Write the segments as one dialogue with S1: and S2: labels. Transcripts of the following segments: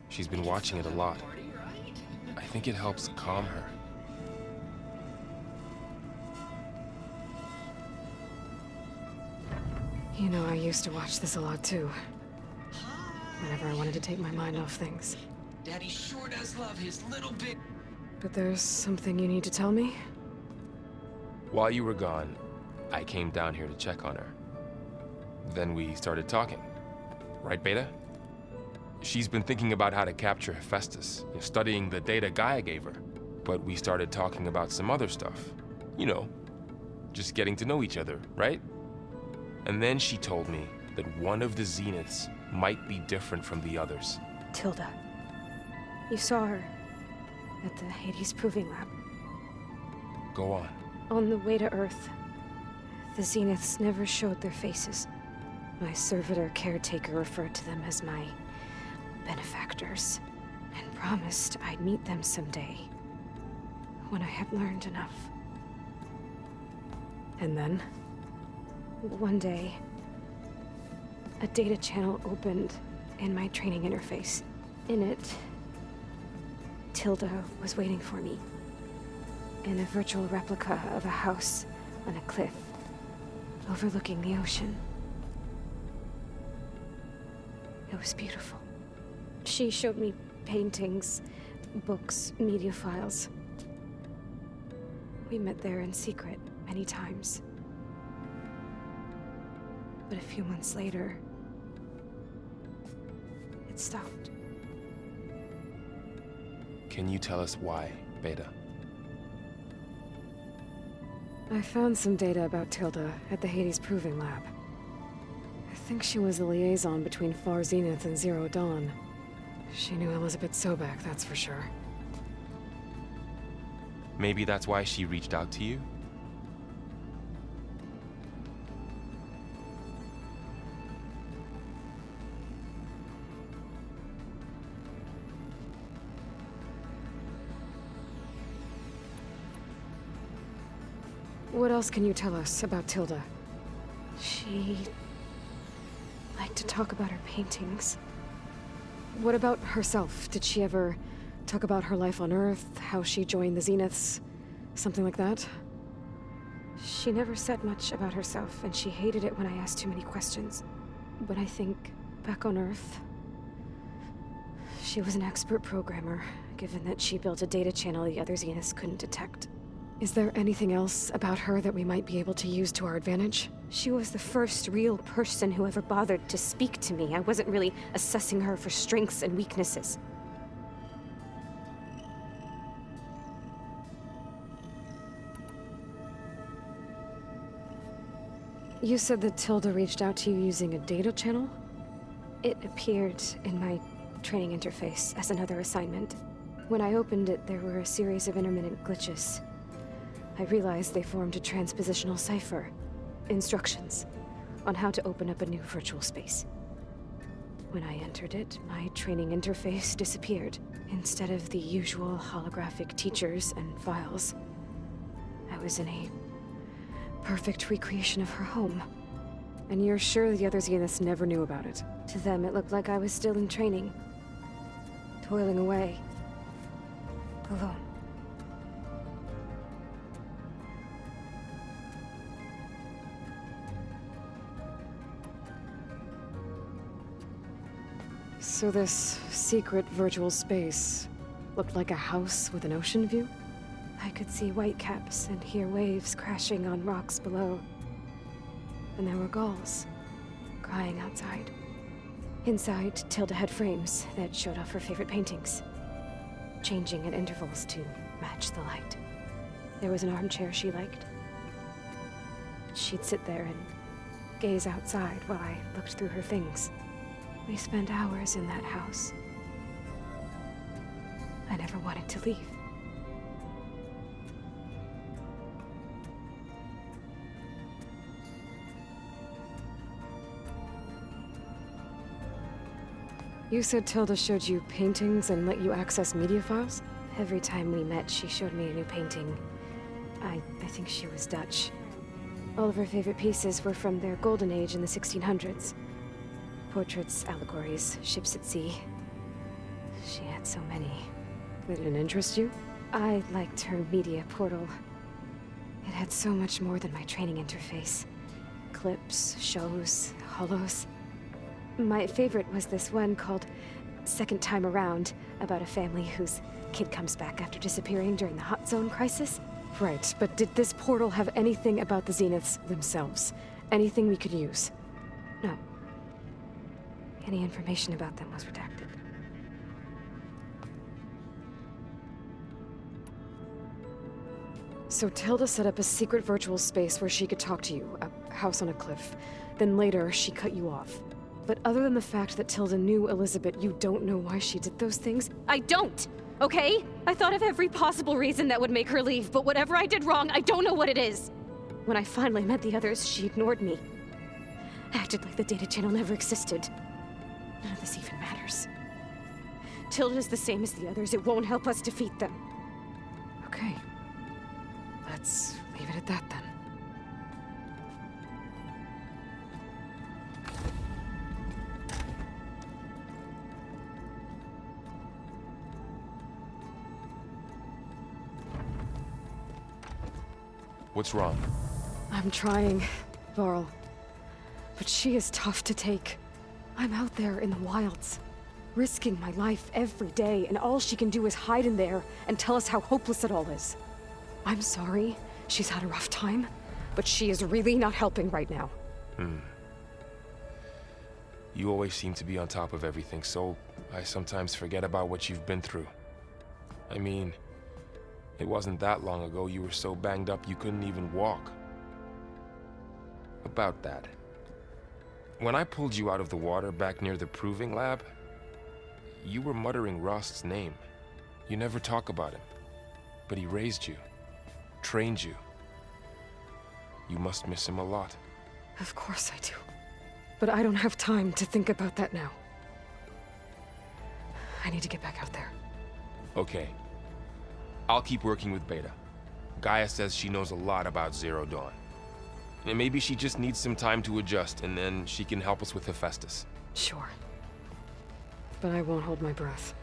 S1: She's been watching it a lot. I think it helps calm her.
S2: You know, I used to watch this a lot too. Whenever I wanted to take my mind off things.
S3: Daddy sure does love his little bit.
S2: But there's something you need to tell me?
S1: While you were gone, I came down here to check on her. Then we started talking. Right, Beta? She's been thinking about how to capture Hephaestus, studying the data Gaia gave her. But we started talking about some other stuff. You know, just getting to know each other, right? And then she told me that one of the Zeniths might be different from the others.
S2: Tilda. You saw her at the Hades Proving Lab.
S1: Go on.
S2: On the way to Earth, the Zeniths never showed their faces. My servitor caretaker referred to them as my benefactors, and promised I'd meet them someday, when I had learned enough. And then, one day, a data channel opened in my training interface. In it, Tilda was waiting for me, in a virtual replica of a house on a cliff, overlooking the ocean. It was beautiful. She showed me paintings, books, media files. We met there in secret many times. But a few months later, it stopped.
S1: Can you tell us why, Beta?
S2: I found some data about Tilda at the Hades Proving Lab. I think she was the liaison between Far Zenith and Zero Dawn. She knew Elizabeth Sobek, that's for sure.
S1: Maybe that's why she reached out to you?
S2: What else can you tell us about Tilda? She liked to talk about her paintings. What about herself? Did she ever talk about her life on Earth, how she joined the Zeniths, something like that? She never said much about herself, and she hated it when I asked too many questions. But I think, back on Earth, she was an expert programmer, given that she built a data channel the other Zeniths couldn't detect. Is there anything else about her that we might be able to use to our advantage? She was the first real person who ever bothered to speak to me. I wasn't really assessing her for strengths and weaknesses. You said that Tilda reached out to you using a data channel? It appeared in my training interface as another assignment. When I opened it, there were a series of intermittent glitches. I realized they formed a transpositional cipher. Instructions on how to open up a new virtual space. When I entered it, my training interface disappeared. Instead of the usual holographic teachers and files, I was in a perfect recreation of her home. And you're sure the other Zeniths never knew about it? To them, it looked like I was still in training, toiling away, alone. So this secret virtual space looked like a house with an ocean view? I could see whitecaps and hear waves crashing on rocks below. And there were gulls crying outside. Inside, Tilda had frames that showed off her favorite paintings, changing at intervals to match the light. There was an armchair she liked. She'd sit there and gaze outside while I looked through her things. We spent hours in that house. I never wanted to leave. You said Tilda showed you paintings and let you access media files? Every time we met, she showed me a new painting. I think she was Dutch. All of her favorite pieces were from their golden age in the 1600s. Portraits, allegories, ships at sea. She had so many. They didn't interest you? I liked her media portal. It had so much more than my training interface. Clips, shows, holos. My favorite was this one called Second Time Around, about a family whose kid comes back after disappearing during the Hot Zone crisis. Right, but did this portal have anything about the Zeniths themselves? Anything we could use? No. Any information about them was redacted. So Tilda set up a secret virtual space where she could talk to you, a house on a cliff. Then later, she cut you off. But other than the fact that Tilda knew Elizabeth, you don't know why she did those things? I don't! Okay? I thought of every possible reason that would make her leave, but whatever I did wrong, I don't know what it is! When I finally met the others, she ignored me. Acted like the data channel never existed. None of this even matters. Tilda's the same as the others. It won't help us defeat them. Okay. Let's leave it at that, then.
S1: What's wrong?
S2: I'm trying, Varl. But she is tough to take. I'm out there in the wilds, risking my life every day, and all she can do is hide in there and tell us how hopeless it all is. I'm sorry, she's had a rough time, but she is really not helping right now.
S1: You always seem to be on top of everything, so I sometimes forget about what you've been through. I mean, it wasn't that long ago you were so banged up you couldn't even walk. About that. When I pulled you out of the water back near the proving lab, you were muttering Rost's name. You never talk about him, but he raised you, trained you. You must miss him a lot.
S2: Of course I do. But I don't have time to think about that now. I need to get back out there.
S1: Okay. I'll keep working with Beta. Gaia says she knows a lot about Zero Dawn. And maybe she just needs some time to adjust, and then she can help us with Hephaestus.
S2: Sure. But I won't hold my breath.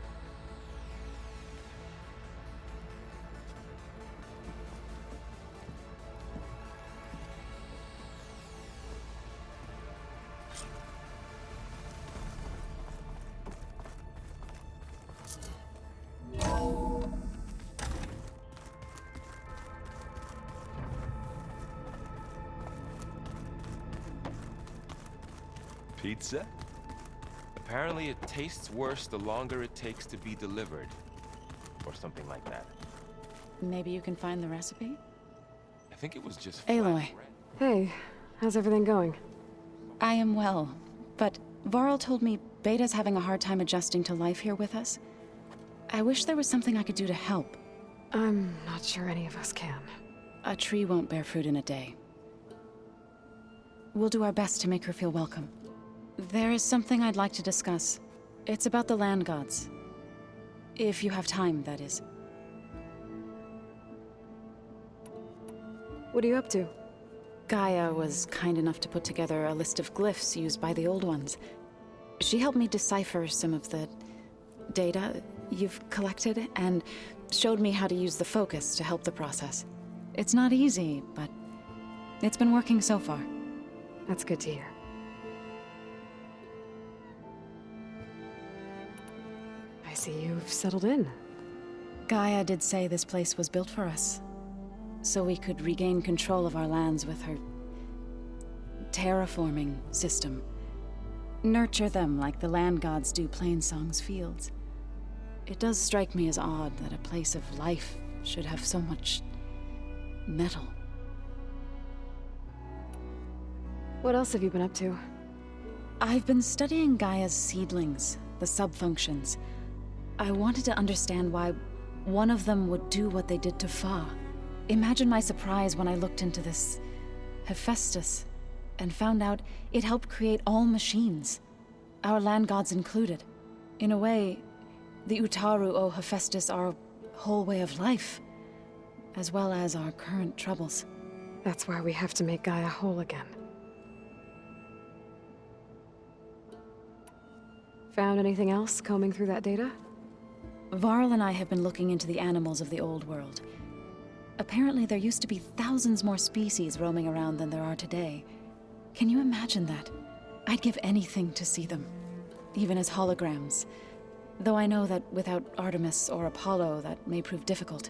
S4: Pizza?
S1: Apparently it tastes worse the longer it takes to be delivered. Or something like that.
S5: Maybe you can find the recipe?
S1: I think it was just flat
S5: Aloy.
S1: bread.
S2: Hey, how's everything going?
S5: I am well, but Varl told me Beta's having a hard time adjusting to life here with us. I wish there was something I could do to help.
S2: I'm not sure any of us can.
S5: A tree won't bear fruit in a day. We'll do our best to make her feel welcome. There is something I'd like to discuss. It's about the land gods. If you have time, that is.
S2: What are you up to?
S5: Gaia was kind enough to put together a list of glyphs used by the Old Ones. She helped me decipher some of the data you've collected, and showed me how to use the focus to help the process. It's not easy, but it's been working so far.
S2: That's good to hear. I see you've settled in.
S5: Gaia did say this place was built for us, so we could regain control of our lands with her terraforming system. Nurture them like the land gods do Plainsong's fields. It does strike me as odd that a place of life should have so much metal.
S2: What else have you been up to?
S5: I've been studying Gaia's seedlings, the subfunctions. I wanted to understand why one of them would do what they did to Fa. Imagine my surprise when I looked into this Hephaestus and found out it helped create all machines, our land gods included. In a way, the Utaru owe Hephaestus our whole way of life, as well as our current troubles.
S2: That's why we have to make Gaia whole again. Found anything else combing through that data?
S5: Varl and I have been looking into the animals of the old world. Apparently, there used to be thousands more species roaming around than there are today. Can you imagine that? I'd give anything to see them, even as holograms. Though I know that without Artemis or Apollo, that may prove difficult.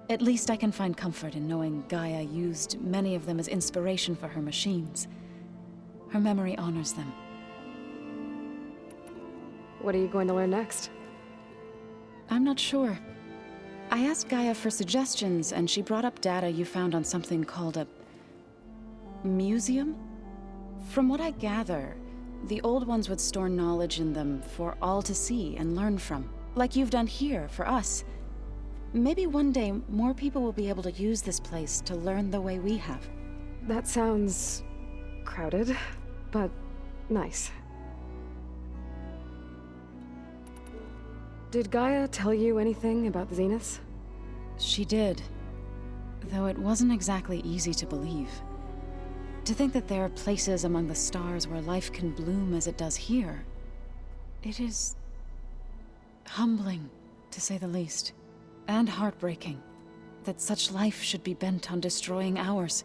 S5: At least I can find comfort in knowing Gaia used many of them as inspiration for her machines. Her memory honors them.
S2: What are you going to learn next?
S5: I'm not sure. I asked Gaia for suggestions, and she brought up data you found on something called a museum? From what I gather, the old ones would store knowledge in them for all to see and learn from, like you've done here for us. Maybe one day more people will be able to use this place to learn the way we have.
S2: That sounds crowded, but nice. Did Gaia tell you anything about the Zeniths?
S5: She did, though it wasn't exactly easy to believe. To think that there are places among the stars where life can bloom as it does here, it is humbling, to say the least, and heartbreaking that such life should be bent on destroying ours.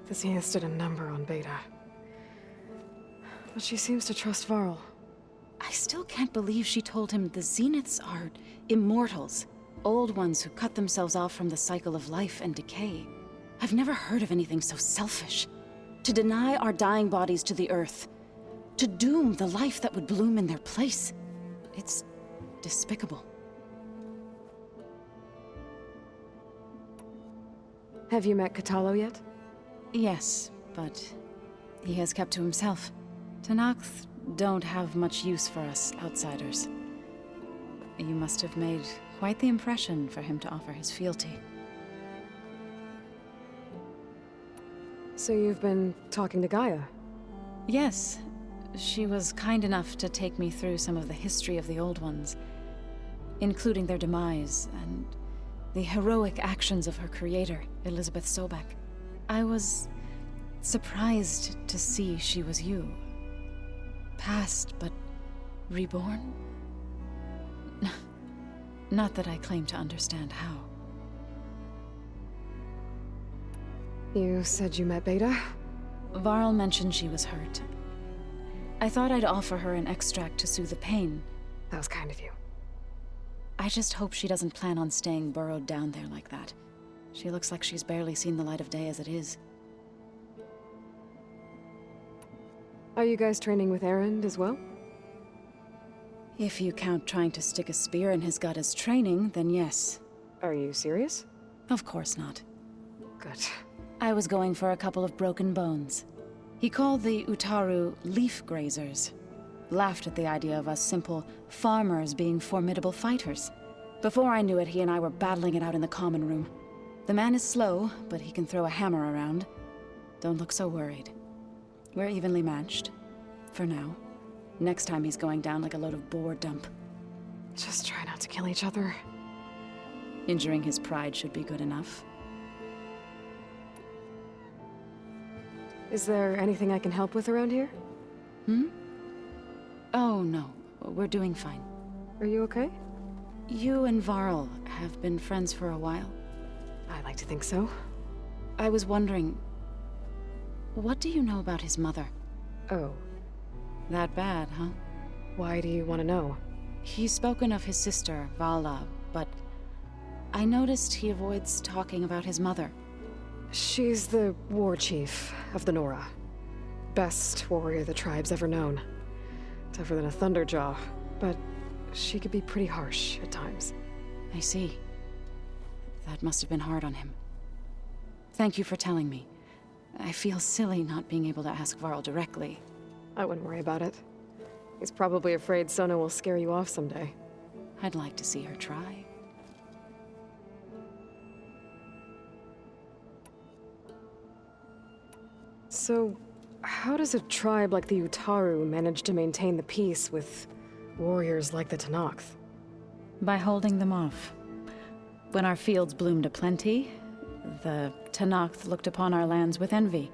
S2: The Zeniths did a number on Beta. But she seems to trust Varl.
S5: I still can't believe she told him the Zeniths are immortals, old ones who cut themselves off from the cycle of life and decay. I've never heard of anything so selfish. To deny our dying bodies to the Earth. To doom the life that would bloom in their place. It's despicable.
S2: Have you met Kotallo yet?
S5: Yes, but he has kept to himself. Tenakth don't have much use for us outsiders. You must have made quite the impression for him to offer his fealty.
S2: So you've been talking to Gaia?
S5: Yes. She was kind enough to take me through some of the history of the Old Ones, including their demise and the heroic actions of her creator, Elizabeth Sobek. I was surprised to see she was you. Past, but reborn? Not that I claim to understand how.
S2: You said you met Beta?
S5: Varl mentioned she was hurt. I thought I'd offer her an extract to soothe the pain.
S2: That was kind of you.
S5: I just hope she doesn't plan on staying burrowed down there like that. She looks like she's barely seen the light of day as it is.
S2: Are you guys training with Erend as well?
S5: If you count trying to stick a spear in his gut as training, then yes.
S2: Are you serious?
S5: Of course not.
S2: Good.
S5: I was going for a couple of broken bones. He called the Utaru leaf grazers. Laughed at the idea of us simple farmers being formidable fighters. Before I knew it, he and I were battling it out in the common room. The man is slow, but he can throw a hammer around. Don't look so worried. We're evenly matched. For now. Next time he's going down like a load of boar dump.
S2: Just try not to kill each other.
S5: Injuring his pride should be good enough.
S2: Is there anything I can help with around here?
S5: Oh, no. We're doing fine.
S2: Are you okay?
S5: You and Varl have been friends for a while.
S2: I like to think so.
S5: I was wondering, what do you know about his mother?
S2: Oh,
S5: That bad, huh?
S2: why do you want to know?
S5: He's spoken of his sister, Vala, but I noticed he avoids talking about his mother.
S2: She's the war chief of the Nora. Best warrior the tribe's ever known. Tougher than a Thunderjaw, but she could be pretty harsh at times.
S5: I see. That must have been hard on him. Thank you for telling me. I feel silly not being able to ask Varl directly.
S2: I wouldn't worry about it. He's probably afraid Sona will scare you off someday.
S5: I'd like to see her try.
S2: So, how does a tribe like the Utaru manage to maintain the peace with warriors like the Tenakth?
S5: By holding them off. When our fields bloomed aplenty, the Tenakth looked upon our lands with envy.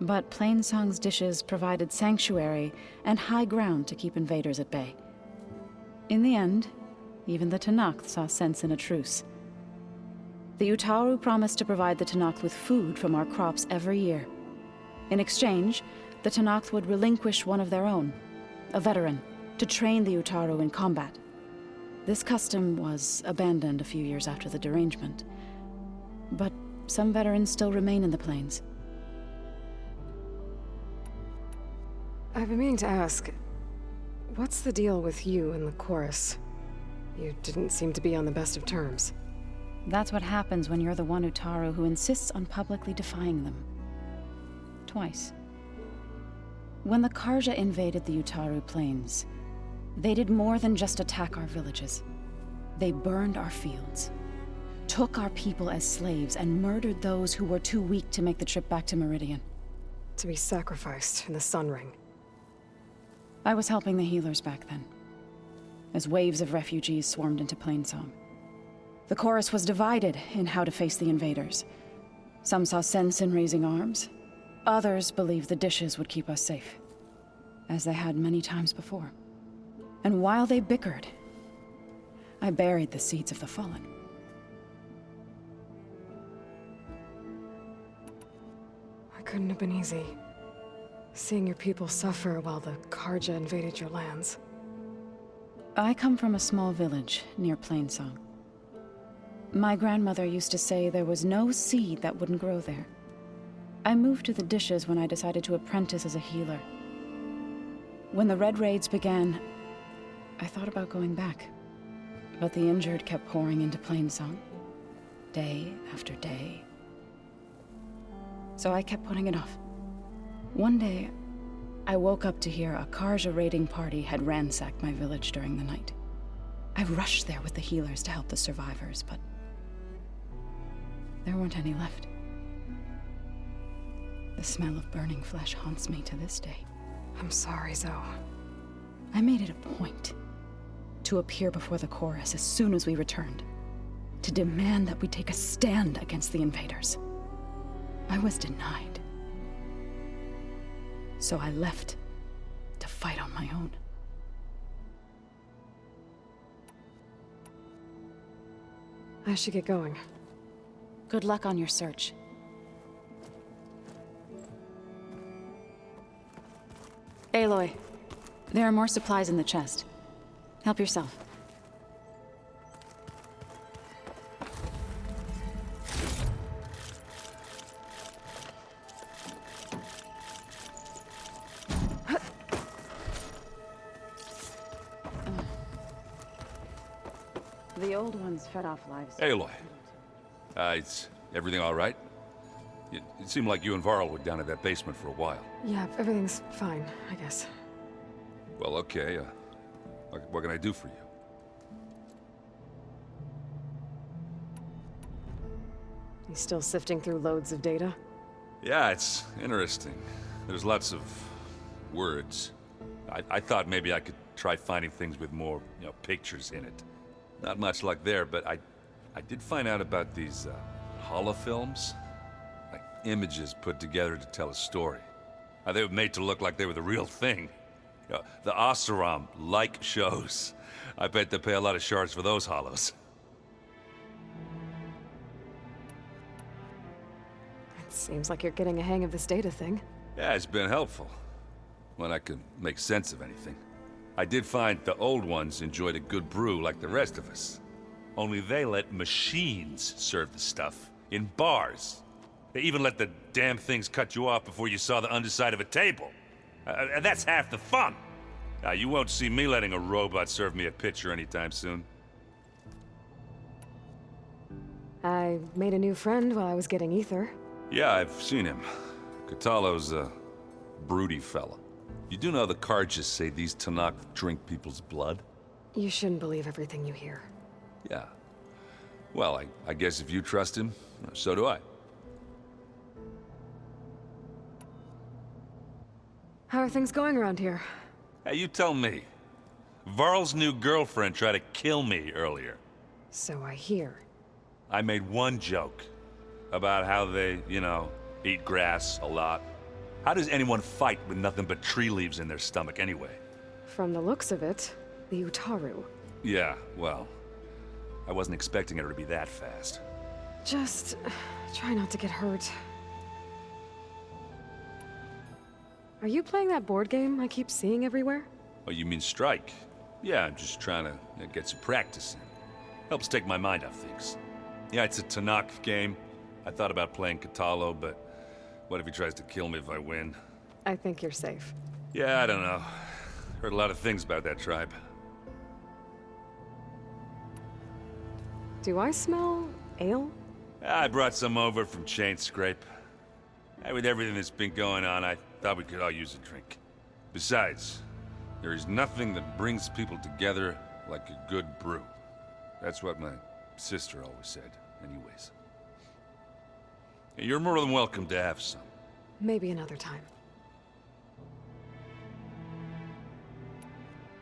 S5: But Plainsong's dishes provided sanctuary and high ground to keep invaders at bay. In the end, even the Tenakth saw sense in a truce. The Utaru promised to provide the Tenakth with food from our crops every year. In exchange, the Tenakth would relinquish one of their own, a veteran, to train the Utaru in combat. This custom was abandoned a few years after the derangement. But some veterans still remain in the plains.
S2: I've been meaning to ask, what's the deal with you and the chorus? You didn't seem to be on the best of terms.
S5: That's what happens when you're the one Utaru who insists on publicly defying them. Twice. When the Karja invaded the Utaru plains, they did more than just attack our villages. They burned our fields, took our people as slaves, and murdered those who were too weak to make the trip back to Meridian.
S2: To be sacrificed in the Sun Ring.
S5: I was helping the healers back then, as waves of refugees swarmed into Plainsong. The chorus was divided in how to face the invaders. Some saw sense in raising arms. Others believed the dishes would keep us safe, as they had many times before. And while they bickered, I buried the seeds of the fallen.
S2: It couldn't have been easy. Seeing your people suffer while the Karja invaded your lands.
S5: I come from a small village near Plainsong. My grandmother used to say there was no seed that wouldn't grow there. I moved to the dishes when I decided to apprentice as a healer. When the Red Raids began, I thought about going back. But the injured kept pouring into Plainsong, day after day. So I kept putting it off. One day, I woke up to hear a Karja raiding party had ransacked my village during the night. I rushed there with the healers to help the survivors, but there weren't any left. The smell of burning flesh haunts me to this day.
S2: I'm sorry, Zoe.
S5: I made it a point to appear before the chorus as soon as we returned, to demand that we take a stand against the invaders. I was denied. So I left to fight on my own.
S2: I should get going.
S5: Good luck on your search. Aloy, there are more supplies in the chest. Help yourself. The old ones fed off lives.
S4: Aloy. Is everything all right? It seemed like you and Varl were down at that basement for a while.
S2: Yeah, everything's fine, I guess.
S4: Well, okay. What can I do for you?
S2: You still sifting through loads of data?
S4: Yeah, it's interesting. There's lots of words. I thought maybe I could try finding things with more, pictures in it. Not much luck there, but I did find out about these holofilms. Like images put together to tell a story. They were made to look like they were the real thing. The Oseram like shows. I bet they pay a lot of shards for those hollows.
S2: It seems like you're getting a hang of this data thing.
S4: Yeah, it's been helpful. When I could make sense of anything. I did find the old ones enjoyed a good brew like the rest of us. Only they let machines serve the stuff in bars. They even let the damn things cut you off before you saw the underside of a table. And that's half the fun. You won't see me letting a robot serve me a pitcher anytime soon.
S2: I made a new friend while I was getting ether.
S4: Yeah, I've seen him. Katalo's a broody fella. You do know the Karjas say these Tenakth drink people's blood?
S2: You shouldn't believe everything you hear.
S4: Yeah. Well, I guess if you trust him, so do I.
S2: How are things going around here?
S4: Hey, you tell me. Varl's new girlfriend tried to kill me earlier.
S2: So I hear.
S4: I made one joke about how they, eat grass a lot. How does anyone fight with nothing but tree leaves in their stomach anyway?
S2: From the looks of it, the Utaru.
S4: Yeah, well, I wasn't expecting her to be that fast.
S2: Just try not to get hurt. Are you playing that board game I keep seeing everywhere?
S4: Oh, you mean Strike? Yeah, I'm just trying to get some practice in. Helps take my mind off things. Yeah, it's a Tanakh game. I thought about playing Katalo, but what if he tries to kill me if I win?
S2: I think you're safe.
S4: Yeah, I don't know. Heard a lot of things about that tribe.
S2: Do I smell ale?
S4: I brought some over from Chain Scrape. With everything that's been going on, I thought we could all use a drink. Besides, there is nothing that brings people together like a good brew. That's what my sister always said, anyways. You're more than welcome to have some.
S2: Maybe another time.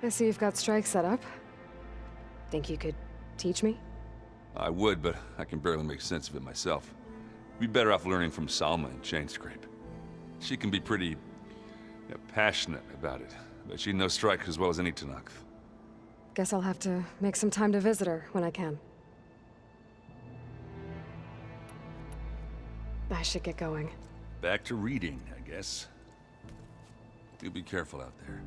S2: I see you've got Strike set up. Think you could teach me?
S4: I would, but I can barely make sense of it myself. We'd be better off learning from Salma and Chain Scrape. She can be pretty passionate about it, but she knows Strike as well as any Tanakh.
S2: Guess I'll have to make some time to visit her when I can. I should get going.
S4: Back to reading, I guess. You be careful out there.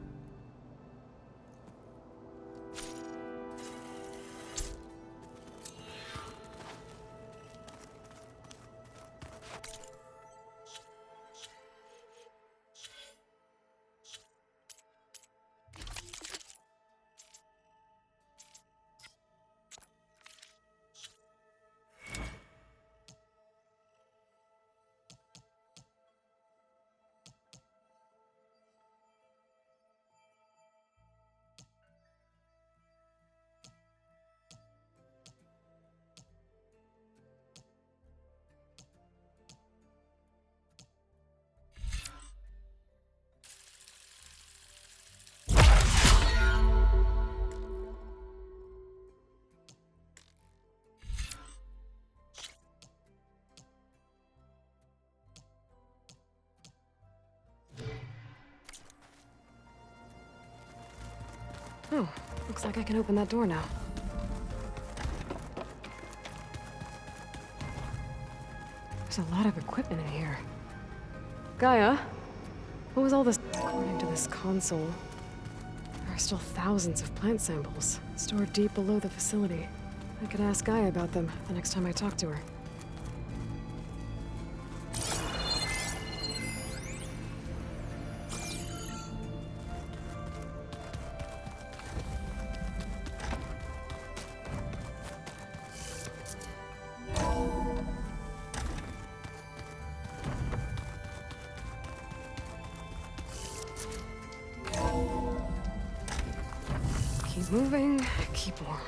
S2: Oh, looks like I can open that door now. There's a lot of equipment in here. Gaia, what was all this? According to this console, there are still thousands of plant samples stored deep below the facility. I could ask Gaia about them the next time I talk to her. Keep moving, keep warm.